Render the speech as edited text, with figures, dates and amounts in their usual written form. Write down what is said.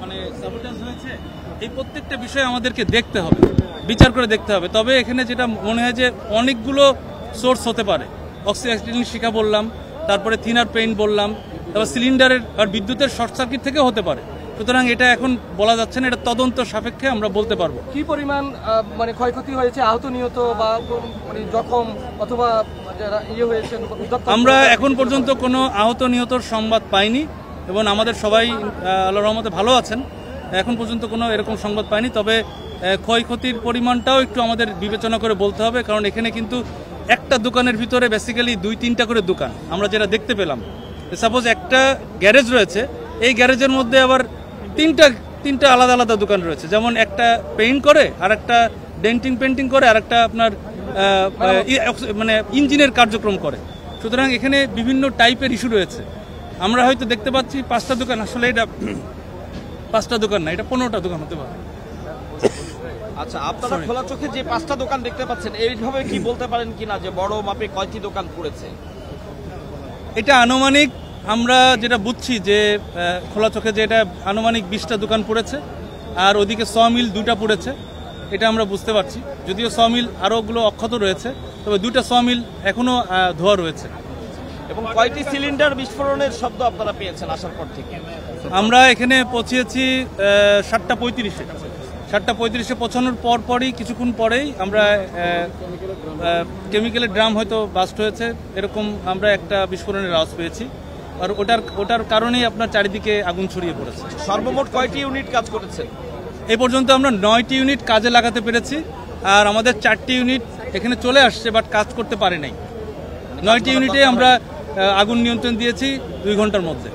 মানে সাবোটাজ হয়েছে, এই প্রত্যেকটা বিষয় আমাদেরকে দেখতে হবে, বিচার করে দেখতে হবে। তবে এখানে যেটা মনে হয় যে অনেকগুলো সোর্স হতে পারে, অক্সিজেন শিখা বললাম, তারপরে থিনার পেইন্ট বললাম, তারপর সিলিন্ডারের আর বিদ্যুতের শর্ট সার্কিট থেকেও হতে পারে। সুতরাং এটা এখন বলা যাচ্ছে না, এটা তদন্ত সাপেক্ষে আমরা বলতে পারবো কি পরিমাণ মানে ক্ষয়ক্ষতি হয়েছে, আহত নিহত বা মানে জখম অথবা যারা হয়েছে। আমরা এখন পর্যন্ত কোনো আহত নিহতর সংবাদ পাইনি এবং আমাদের সবাই আল্লাহর রহমতে ভালো আছেন। এখন পর্যন্ত কোনো এরকম সংবাদ পাইনি। তবে ক্ষয়ক্ষতির পরিমাণটাও একটু আমাদের বিবেচনা করে বলতে হবে, কারণ এখানে কিন্তু একটা দোকানের ভিতরে বেসিক্যালি 2-3টা করে দোকান আমরা যেটা দেখতে পেলাম। সাপোজ একটা গ্যারেজ রয়েছে, এই গ্যারেজের মধ্যে আবার তিনটা আলাদা আলাদা দোকান রয়েছে, যেমন একটা পেইন্ট করে, আর একটা ডেন্টিং পেন্টিং করে, আর একটা আপনার মানে ইঞ্জিনের কার্যক্রম করে। সুতরাং এখানে বিভিন্ন টাইপের ইস্যু রয়েছে। আমরা হয়তো দেখতে পাচ্ছি 5টা দোকান, আসলে এটা 5টা দোকান না, এটা 15টা দোকান হতে পারে। আচ্ছা, আপনারা খোলা চোখে যে 5টা দোকান দেখতে পাচ্ছেন, এইভাবে কি বলতে পারেন কিনা যে বড় মাপে কয়টি দোকান পড়েছে? এটা আনুমানিক আমরা যেটা বুঝছি যে খোলা চোখে যে এটা আনুমানিক 20টা দোকান পড়েছে, আর ওদিকে সমিল 2টা পড়েছে, এটা আমরা বুঝতে পারছি। যদিও সমিল আরোগুলো অক্ষত রয়েছে, তবে 2টা সমিল এখনো ধোয়া রয়েছে। এবং কয়টি সিলিন্ডার বিস্ফোরণের শব্দ আপনারা পেয়েছেন আসার পর থেকে? আমরা এখানে পৌঁছেছি 7:35-এ। 7:35-এ পৌঁছানোর পরই কিছুক্ষণ পরেই আমরা কেমিক্যালের ড্রাম হয়তো বাস্ট হয়েছে এরকম আমরা একটা বিস্ফোরণের আওয়াজ পেয়েছি, আর ওটার কারণেই আপনার চারিদিকে আগুন ছড়িয়ে পড়েছে। সর্বমোট কয়টি ইউনিট কাজ করেছে? এই পর্যন্ত আমরা 9টি ইউনিট কাজে লাগাতে পেরেছি, আর আমাদের 4টি ইউনিট এখানে চলে আসছে বাট কাজ করতে পারে নাই। 9টি ইউনিটে আমরা আগুন নিয়ন্ত্রণ দিয়েছি 2 ঘন্টার মধ্যে।